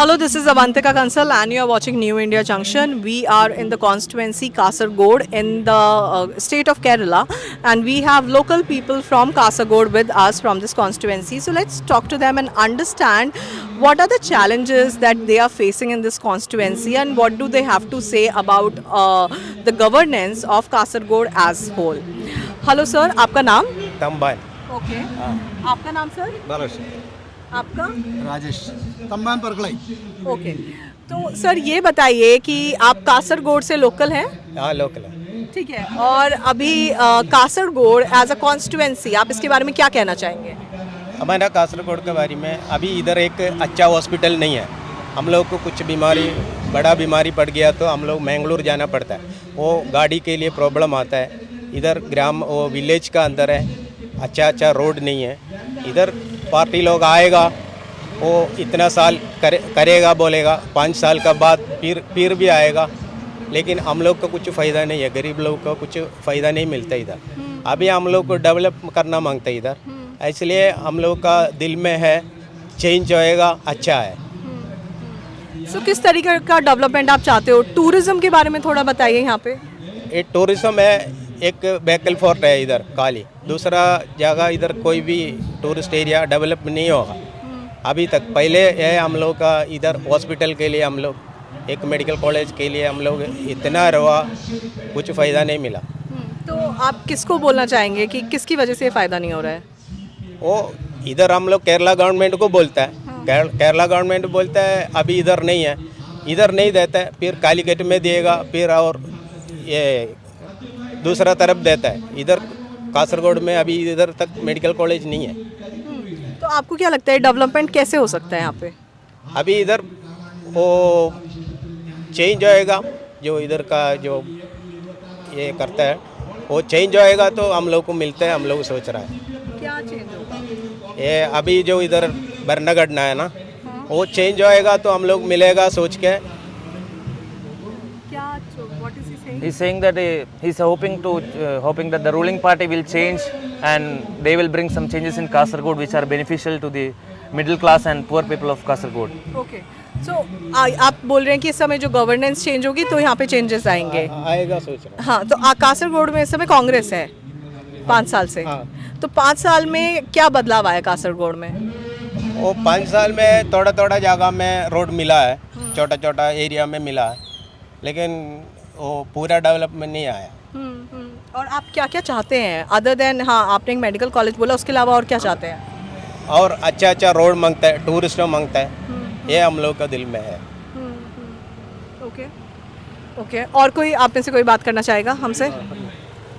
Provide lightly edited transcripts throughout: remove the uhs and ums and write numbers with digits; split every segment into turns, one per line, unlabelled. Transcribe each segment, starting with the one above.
Hello, this is Avantika Kansal and you are watching New India Junction. We are in the constituency Kasargod in the state of Kerala, and we have local people from Kasargod with us from this constituency. So let's talk to them and understand what are the challenges that they are facing in this constituency and what do they have to say about the governance of Kasargod as whole. Hello sir, आपका नाम?
तंबान
Okay. आपका नाम sir?
बारश
आपका?
Rajesh तंबान परकलाई
okay तो sir ये बताइए कि आप कासरगोड से लोकल हैं?
हाँ लोकल है।
ठीक है, और अभी कासरगोड एज अ कॉन्स्टिट्यूएंसी आप इसके बारे में क्या कहना चाहेंगे?
हमारा कासरगोड के बारे में अभी इधर एक अच्छा हॉस्पिटल नहीं है। हम लोग को कुछ बीमारी बड़ा बीमारी पड़ गया तो हम लोग मैंगलोर जाना पड़ता है, वो गाड़ी के लिए प्रॉब्लम आता है। इधर ग्राम वो विलेज का अंदर है, अच्छा रोड नहीं है। इधर पार्टी लोग आएगा, वो इतना साल करेगा बोलेगा, 5 साल का बाद फिर भी आएगा, लेकिन हम लोग को कुछ फ़ायदा नहीं है। गरीब लोग को कुछ फ़ायदा नहीं मिलता इधर। अभी हम लोग को डेवलप करना मांगता है इधर, इसलिए हम लोग का दिल में है चेंज होएगा, अच्छा है।
सो किस तरीके का डेवलपमेंट आप चाहते हो? टूरिज्म के बारे में थोड़ा बताइए यहाँ पे।
ये टूरिज्म है, एक बैकल फोर्ट है इधर काली, दूसरा जगह इधर कोई भी टूरिस्ट एरिया डेवलप नहीं होगा अभी तक। पहले है हम लोग का इधर हॉस्पिटल के लिए, हम लोग एक मेडिकल कॉलेज के लिए हम लोग इतना रहा, कुछ फ़ायदा नहीं मिला।
तो आप किसको बोलना चाहेंगे कि किसकी वजह से फ़ायदा नहीं हो रहा है?
वो इधर हम लोग केरला गवर्नमेंट को बोलता है, केरला गवर्नमेंट बोलता है अभी इधर नहीं है, इधर नहीं देता है, फिर कालीकट में देगा, फिर और ये दूसरा तरफ देता है। इधर कासरगोड में अभी इधर तक मेडिकल कॉलेज नहीं है।
तो आपको क्या लगता है डेवलपमेंट कैसे हो सकता है यहाँ पे?
अभी इधर वो चेंज होएगा, जो इधर का जो ये करता है वो चेंज होएगा तो हम लोग को मिलता है। हम लोग सोच रहा है
क्या चेंज होगा?
ये अभी जो इधर बरनागढ़ है ना, वो चेंज होएगा तो हम लोग मिलेगा सोच के।
क्या what is he saying?
He's saying that he's hoping that the ruling party will change and they will bring some changes in Kasargod which are beneficial to the middle class and poor people of Kasargod.
Okay so आप बोल रहे हैं कि इस समय जो governance change होगी तो यहाँ पे चेंजेस आएंगे।
आएगा सोच रहा
हाँ, तो कासरगोड में इस समय कांग्रेस है 5 साल से।
हाँ।
तो 5 साल में क्या बदलाव आया कासरगोड में?
वो 5 साल में थोड़ा जगह में रोड मिला है, छोटा एरिया में मिला है, लेकिन वो पूरा डेवलपमेंट नहीं आया।
और आप क्या क्या चाहते हैं अदर देन, हाँ आपने एक मेडिकल कॉलेज बोला, उसके अलावा और क्या चाहते हैं?
और अच्छा रोड मांगता है, टूरिस्ट मांगता है, ये हम लोग का दिल में है।
ओके ओके, और कोई आप में से कोई बात करना चाहेगा हमसे?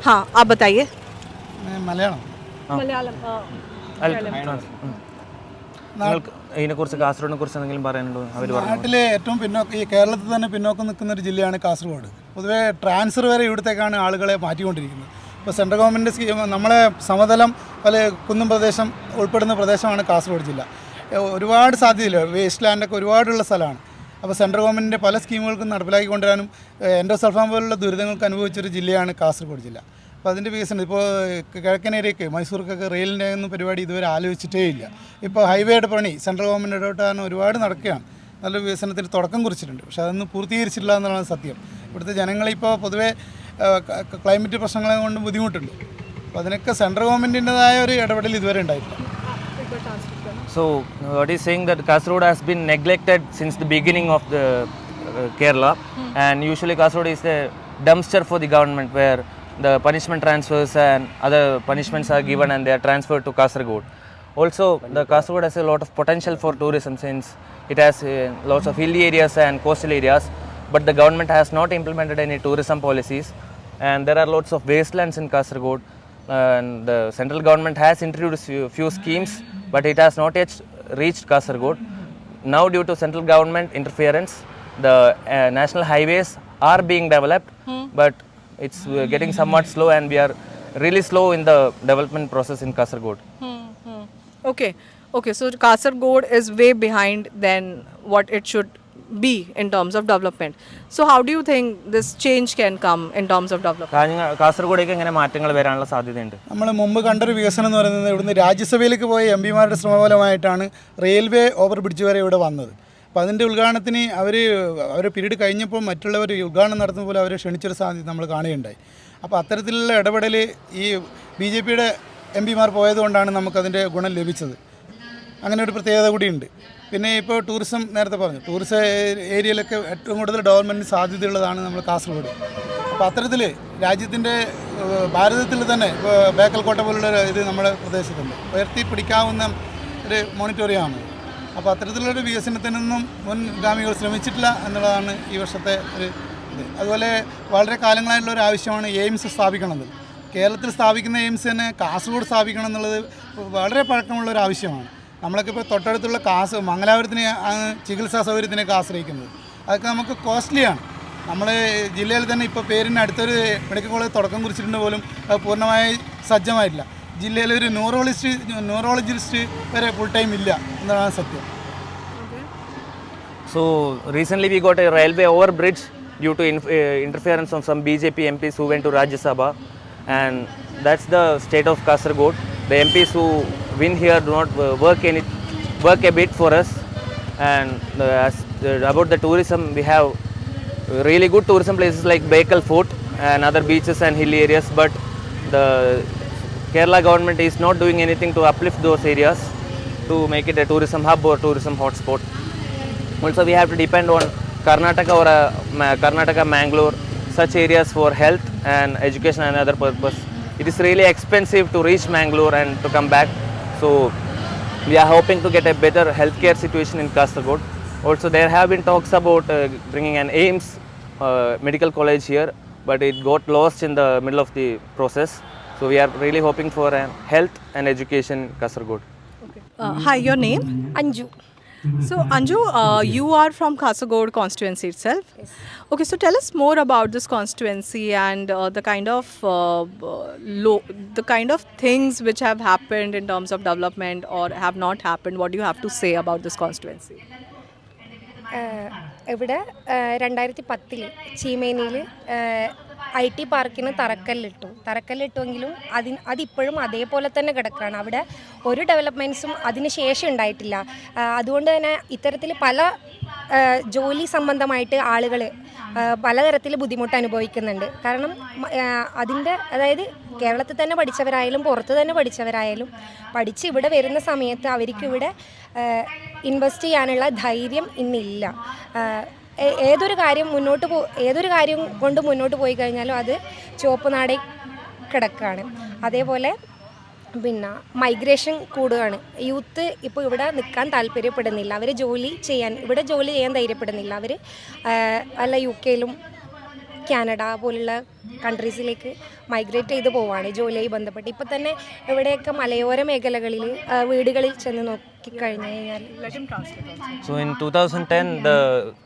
हाँ आप बताइए।
मलयाളം
मलयालम
നിങ്ങൾക്ക് ഇതിനെക്കുറിച്ച് കാസർഗോഡിനെ കുറിച്ച് എന്തെങ്കിലും പറയാനുണ്ടോ? അവർ പറഞ്ഞു
നാട്ടിലെ ഏറ്റവും പിന്നോക്കം, ഈ കേരളത്തിൽ തന്നെ പിന്നോക്കം നിൽക്കുന്ന ഒരു ജില്ലയാണ് കാസർഗോഡ്. പൊതുവേ ട്രാൻസ്ഫർ വരെ ഇവിടത്തേക്കാണ് ആളുകളെ മാറ്റിക്കൊണ്ടിരിക്കുന്നത്. ഇപ്പോൾ സെൻട്രൽ ഗവൺമെൻറ് സ്കീം, നമ്മളെ സമതലം പല കുന്നും പ്രദേശം ഉൾപ്പെടുന്ന പ്രദേശമാണ് കാസർഗോഡ് ജില്ല. ഒരുപാട് സാധ്യതയില്ല, വേസ്റ്റ് ലാൻഡൊക്കെ ഒരുപാടുള്ള സ്ഥലമാണ്. അപ്പോൾ സെൻട്രൽ ഗവൺമെൻറ്റിൻ്റെ പല സ്കീമുകൾക്കും നടപ്പിലാക്കിക്കൊണ്ടുവരാനും എൻഡോസൾഫാൻ പോലുള്ള ദുരിതങ്ങൾക്ക് അനുഭവിച്ചൊരു ജില്ലയാണ് കാസർഗോഡ് ജില്ല. അപ്പോൾ അതിൻ്റെ വികസനം ഇപ്പോൾ കിഴക്കനേരയ്ക്ക് മൈസൂർക്കൊക്കെ റെയിലിൻ്റെ ഒന്നും പരിപാടി ഇതുവരെ ആലോചിച്ചിട്ടേ ഇല്ല. ഇപ്പോൾ ഹൈവേയുടെ പണി സെൻട്രൽ ഗവൺമെൻറ് ഇടപെട്ടാൻ ഒരുപാട് നടക്കുകയാണ്, നല്ല വികസനത്തിന് തുടക്കം കുറിച്ചിട്ടുണ്ട്, പക്ഷേ അതൊന്നും പൂർത്തീകരിച്ചിട്ടില്ല എന്നുള്ളതാണ് സത്യം. ഇവിടുത്തെ ജനങ്ങളിപ്പോൾ പൊതുവേ ക്ലൈമറ്റ് പ്രശ്നങ്ങളെ കൊണ്ട് ബുദ്ധിമുട്ടുണ്ട്. അപ്പോൾ അതിനൊക്കെ സെൻട്രൽ ഗവൺമെൻറ്റിൻ്റെതായ ഒരു ഇടപെടൽ ഇതുവരെ ഉണ്ടായിട്ടില്ല.
So what he's saying that Kasargod has been neglected since the beginning of the Kerala, and usually Kasargod is the dumpster for the government where the punishment transfers and other punishments are given and they are transferred to Kasargod. Also, the Kasargod has a lot of potential for tourism since it has lots of hilly areas and coastal areas, but the government has not implemented any tourism policies, and there are lots of wastelands in Kasargod, and the central government has introduced few schemes, but it has not yet reached Kasargod. Now, due to central government interference, the national highways are being developed, but it's getting somewhat slow, and we are really slow in the development process in Kasargod.
Okay, so Kasargod is way behind than what it should be in terms of development. So how do you think this change can come in terms of development?
കാസർഗോഡേക്ക് എങ്ങനെ മാറ്റങ്ങൾ വരാനുള്ള സാധ്യതയുണ്ട്?
നമ്മൾ മുമ്പ് കണ്ടൊരു വികസനം എന്ന് പറയുന്നത് ഇവിടുന്ന് രാജ്യസഭയിലേക്ക് പോയ എം പിമാരുടെ ശ്രമഫലമായിട്ടാണ് റെയിൽവേ ഓവർ ബ്രിഡ്ജ് വരെ ഇവിടെ വന്നത്. അപ്പോൾ അതിൻ്റെ ഉദ്ഘാടനത്തിന് അവർ പീരീഡ് കഴിഞ്ഞപ്പോൾ മറ്റുള്ളവർ ഉദ്ഘാടനം നടത്തുന്ന പോലെ അവരെ ക്ഷണിച്ചൊരു സാധ്യത നമ്മൾ കാണുകയുണ്ടായി. അപ്പോൾ അത്തരത്തിലുള്ള ഇടപെടൽ ഈ BJPയുടെ MP മാർ പോയതുകൊണ്ടാണ് നമുക്കതിൻ്റെ ഗുണം ലഭിച്ചത്. അങ്ങനെ ഒരു പ്രത്യേകത കൂടിയുണ്ട്. പിന്നെ ഇപ്പോൾ ടൂറിസം നേരത്തെ പറഞ്ഞു, ടൂറിസം ഏരിയയിലൊക്കെ ഏറ്റവും കൂടുതൽ ഡെവലപ്മെൻറ്റ് സാധ്യതയുള്ളതാണ് നമ്മൾ കാസർഗോഡ്. അപ്പോൾ അത്തരത്തിൽ രാജ്യത്തിൻ്റെ ഭാരതത്തിൽ തന്നെ ഇപ്പോൾ ബേക്കൽ കോട്ട പോലുള്ള ഇത് നമ്മുടെ പ്രദേശത്തുണ്ട്, ഉയർത്തിപ്പിടിക്കാവുന്ന ഒരു മോണിറ്റോറിയമാണ്. അപ്പോൾ അത്തരത്തിലുള്ളൊരു വികസനത്തിനൊന്നും മുൻഗാമികൾ ശ്രമിച്ചിട്ടില്ല എന്നുള്ളതാണ് ഈ വർഷത്തെ ഒരു ഇത്. അതുപോലെ വളരെ കാലങ്ങളായിട്ടുള്ള ഒരു ആവശ്യമാണ് എയിംസ് സ്ഥാപിക്കണമെന്നത്. കേരളത്തിൽ സ്ഥാപിക്കുന്ന എയിംസ് തന്നെ കാസർഗോഡ് സ്ഥാപിക്കണം എന്നുള്ളത് വളരെ പഴക്കമുള്ള ഒരു ആവശ്യമാണ്. നമ്മളൊക്കെ ഇപ്പോൾ തൊട്ടടുത്തുള്ള മംഗലാപുരത്തിന് ചികിത്സാ സൗകര്യത്തിനൊക്കെ ആശ്രയിക്കുന്നത്, അതൊക്കെ നമുക്ക് കോസ്റ്റ്ലിയാണ്. നമ്മൾ ജില്ലയിൽ തന്നെ ഇപ്പോൾ പേരിന് അടുത്തൊരു മെഡിക്കൽ കോളേജ് തുടക്കം കുറിച്ചിട്ടുണ്ട്, പോലും അത് പൂർണ്ണമായി സജ്ജമായിട്ടില്ല. ജില്ലയിൽ ഒരു ന്യൂറോളജിസ്റ്റ് വരെ ഫുൾ ടൈം ഇല്ല എന്നതാണ് സത്യം.
So recently we got a railway overbridge due to interference of some BJP MPs who went to Rajya Sabha, and that's the state of Kasaragod. The MPs who win here do not work a bit for us. And about the tourism, we have really good tourism places like Bekal Fort and other beaches and hill areas, but the Kerala government is not doing anything to uplift those areas to make it a tourism hub or tourism hotspot. Also, we have to depend on Karnataka or Karnataka, Mangalore, such areas for health and education and other purpose. It is really expensive to reach Mangalore and to come back. So, we are hoping to get a better healthcare situation in Kasaragod. Also, there have been talks about bringing an AIIMS medical college here, but it got lost in the middle of the process. So, we are really hoping for health and education in Kasaragod.
Hi, your name?
Anju.
So Anju, you are from Kasaragod constituency itself.
Yes.
Okay, so tell us more about this constituency and the kind of things which have happened in terms of development or have not happened. What do you have to say about this constituency?
ഇവിടെ 2010 ചീമേനിയിൽ IT പാർക്കിന് തറക്കല്ലിട്ടുവെങ്കിലും അതിപ്പോഴും അതേപോലെ തന്നെ കിടക്കുകയാണ്. അവിടെ ഒരു ഡെവലപ്മെൻറ്റ്സും അതിന് ശേഷം ഉണ്ടായിട്ടില്ല. അതുകൊണ്ട് തന്നെ ഇത്തരത്തിൽ പല ജോലി സംബന്ധമായിട്ട് ആളുകൾ പലതരത്തിൽ ബുദ്ധിമുട്ട് അനുഭവിക്കുന്നുണ്ട്. കാരണം അതായത് കേരളത്തിൽ തന്നെ പഠിച്ചവരായാലും പുറത്ത് തന്നെ പഠിച്ചവരായാലും പഠിച്ച് ഇവിടെ വരുന്ന സമയത്ത് അവർക്കിവിടെ ഇൻവെസ്റ്റ് ചെയ്യാനുള്ള ധൈര്യം ഇന്നില്ല. ഏതൊരു കാര്യം കൊണ്ട് മുന്നോട്ട് പോയി കഴിഞ്ഞാലും അത് ചുവപ്പ് നാടേ കിടക്കുകയാണ്. അതേപോലെ പിന്നെ മൈഗ്രേഷൻ കൂടുകയാണ്. യൂത്ത് ഇപ്പോൾ ഇവിടെ നിൽക്കാൻ താല്പര്യപ്പെടുന്നില്ല, അവർ ഇവിടെ ജോലി ചെയ്യാൻ ധൈര്യപ്പെടുന്നില്ല. അവർ വല്ല UK-ലും കാനഡ പോലുള്ള കൺട്രീസിലേക്ക് മൈഗ്രേറ്റ് ചെയ്ത് പോവുകയാണ് ജോലിയായി ബന്ധപ്പെട്ട്. ഇപ്പോൾ തന്നെ ഇവിടെയൊക്കെ മലയോര മേഖലകളിൽ വീടുകളിൽ ചെന്ന് നോക്കിക്കഴിഞ്ഞു കഴിഞ്ഞാൽ.
So in 2010, the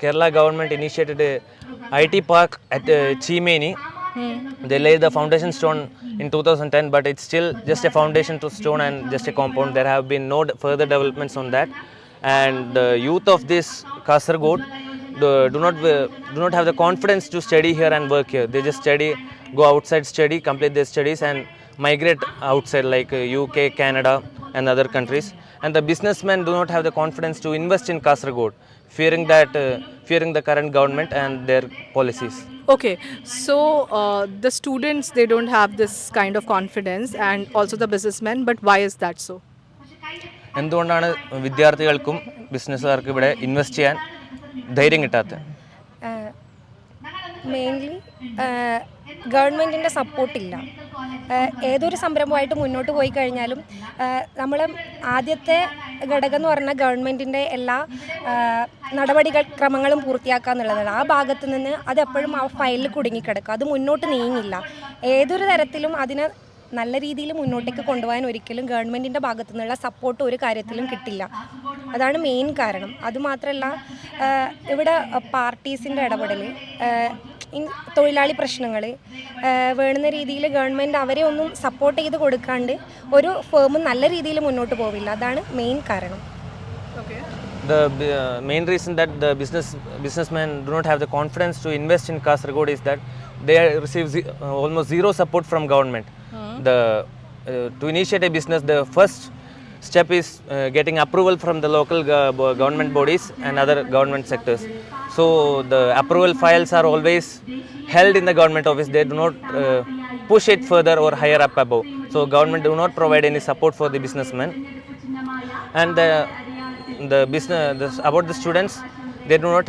Kerala government initiated a IT park at Chimeni. They laid the foundation stone in 2010, but it's still just a foundation to stone and just a compound. There have been no further developments on that. And the youth of this Kasaragod do not have the confidence to study here and work here. They just go outside, study, complete their studies and migrate outside like UK, Canada and other countries. And the businessmen do not have the confidence to invest in Kasaragod, fearing the current government and their policies.
Okay, so the students, they don't have this kind of confidence, and also the businessmen, but why is that so?
എന്തുകൊണ്ടാണ് വിദ്യാർത്ഥികൾക്കും ബിസിനസ്സുകാർക്കും ഇവിടെ invest ചെയ്യാൻ ധൈര്യം കിട്ടാത്തത്?
Mainly ഗവൺമെൻറ്റിൻ്റെ സപ്പോർട്ടില്ല. ഏതൊരു സംരംഭമായിട്ട് മുന്നോട്ട് പോയി കഴിഞ്ഞാലും നമ്മൾ ആദ്യത്തെ ഘടകം എന്ന് പറഞ്ഞാൽ ഗവൺമെൻറ്റിൻ്റെ എല്ലാ ക്രമങ്ങളും പൂർത്തിയാക്കുക എന്നുള്ളതാണ്. ആ ഭാഗത്ത് നിന്ന് അതെപ്പോഴും ആ ഫയലിൽ കുടുങ്ങിക്കിടക്കും, അത് മുന്നോട്ട് നീങ്ങില്ല. ഏതൊരു തരത്തിലും അതിനെ നല്ല രീതിയിൽ മുന്നോട്ടേക്ക് കൊണ്ടുപോകാൻ ഒരിക്കലും ഗവൺമെൻറ്റിൻ്റെ ഭാഗത്തു നിന്നുള്ള സപ്പോർട്ട് ഒരു കാര്യത്തിലും കിട്ടില്ല. അതാണ് മെയിൻ കാരണം. അതുമാത്രമല്ല ഇവിടെ പാർട്ടീസിൻ്റെ ഇടപെടൽ, തൊഴിലാളി പ്രശ്നങ്ങൾ വേണ്ടുന്ന രീതിയിൽ ഗവൺമെൻറ് അവരെ ഒന്നും സപ്പോർട്ട് ചെയ്ത് കൊടുക്കാണ്ട് ഒരു ഫേമും നല്ല രീതിയിൽ മുന്നോട്ട് പോവില്ല. അതാണ് മെയിൻ കാരണം.
The main reason that the businessmen do not have the confidence to invest in Kasaragod is that they receive almost zero support from government. To initiate a business, the first step is getting approval from the local government bodies and other government sectors. So the approval files are always held in the government office. They do not push it further or higher up above. So government do not provide any support for the businessmen. And the business about the students, they do not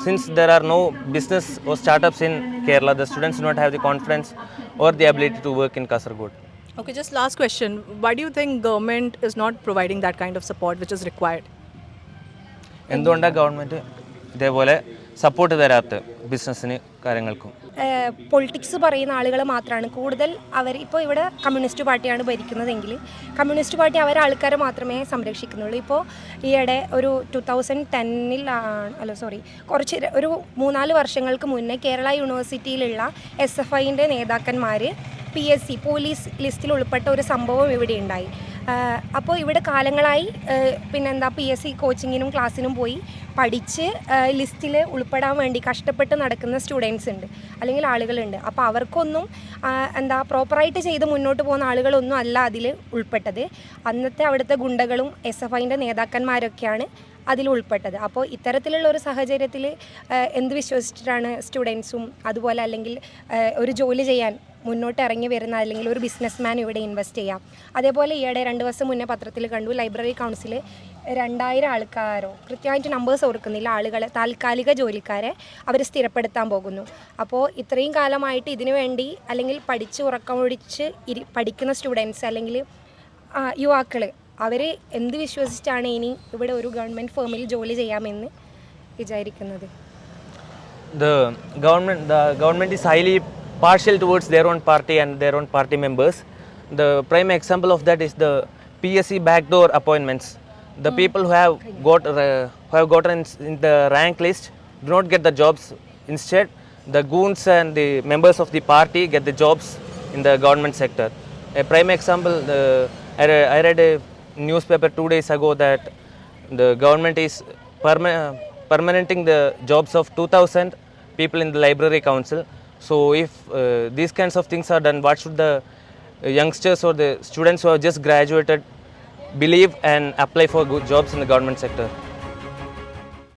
since there are no business or startups in Kerala, the students do not have the confidence or the ability to work in Kasaragod.
Okay, just last question. Why do you think government is not providing that kind of support which is required?
എന്തുകൊണ്ടാണ് government ഇതേപോലെ support തരാത്ത ബിസിനസ്സിന് കാര്യങ്ങൾക്കും?
Politics പറയുന്ന ആളുകൾ മാത്രമാണ് കൂടുതൽ. അവർ ഇപ്പോൾ ഇവിടെ കമ്മ്യൂണിസ്റ്റ് പാർട്ടിയാണ് ഭരിക്കുന്നതെങ്കിൽ കമ്മ്യൂണിസ്റ്റ് പാർട്ടി അവരെ ആൾക്കാരെ മാത്രമേ സംരക്ഷിക്കുന്നുള്ളൂ. ഇപ്പോൾ ഈയിടെ ഒരു 2010 ഒരു 3-4 വർഷങ്ങൾക്ക് മുന്നേ കേരള യൂണിവേഴ്സിറ്റിയിലുള്ള SFIൻ്റെ നേതാക്കന്മാർ PSC പോലീസ് ലിസ്റ്റിൽ ഉൾപ്പെട്ട ഒരു സംഭവം ഇവിടെ ഉണ്ടായി. അപ്പോൾ ഇവിടെ കാലങ്ങളായി PSC കോച്ചിങ്ങിനും ക്ലാസ്സിനും പോയി പഠിച്ച് ലിസ്റ്റിൽ ഉൾപ്പെടാൻ വേണ്ടി കഷ്ടപ്പെട്ട് നടക്കുന്ന സ്റ്റുഡൻസ് ഉണ്ട്, അല്ലെങ്കിൽ ആളുകളുണ്ട്. അപ്പോൾ അവർക്കൊന്നും പ്രോപ്പറായിട്ട് ചെയ്ത് മുന്നോട്ട് പോകുന്ന ആളുകളൊന്നും അല്ല അതിൽ ഉൾപ്പെട്ടത്. അന്നത്തെ അവിടുത്തെ ഗുണ്ടകളും SFIൻ്റെ നേതാക്കന്മാരൊക്കെയാണ് അതിൽ ഉൾപ്പെട്ടത്. അപ്പോൾ ഇത്തരത്തിലുള്ള ഒരു സാഹചര്യത്തിൽ എന്ത് വിശ്വസിച്ചിട്ടാണ് സ്റ്റുഡൻസും അതുപോലെ അല്ലെങ്കിൽ ഒരു ജോലി ചെയ്യാൻ മുന്നോട്ട് ഇറങ്ങി വരുന്ന അല്ലെങ്കിൽ ഒരു ബിസിനസ്മാൻ ഇവിടെ ഇൻവെസ്റ്റ് ചെയ്യാം? അതേപോലെ ഈയിടെ 2 ദിവസം മുന്നേ പത്രത്തിൽ കണ്ടു, ലൈബ്രറി കൗൺസിൽ 2000 ആൾക്കാരോ കൃത്യമായിട്ട് നമ്പേഴ്സ് ഓർക്കുന്നില്ല, ആളുകളെ താൽക്കാലിക ജോലിക്കാരെ അവർ സ്ഥിരപ്പെടുത്താൻ പോകുന്നു. അപ്പോൾ ഇത്രയും കാലമായിട്ട് ഇതിനു വേണ്ടി അല്ലെങ്കിൽ പഠിച്ച് ഉറക്കമൊഴിച്ച് പഠിക്കുന്ന സ്റ്റുഡൻസ് അല്ലെങ്കിൽ യുവാക്കൾ അവർ എന്ത് വിശ്വസിച്ചാണ് ഇനി ഇവിടെ ഒരു ഗവൺമെൻറ് ഫേമിൽ ജോലി ചെയ്യാമെന്ന് വിചാരിക്കുന്നത്?
The government is highly partial towards their own party and their own party members. The prime example of that is the PSC backdoor appointments. The people who have gotten in the rank list do not get the jobs. Instead, the goons and the members of the party get the jobs in the government sector. A prime example, I read a newspaper 2 days ago that the government is permanenting the jobs of 2,000 people in the library council. So if these kinds of things are done, what should the youngsters or the students who have just graduated believe and apply for good jobs in the government sector?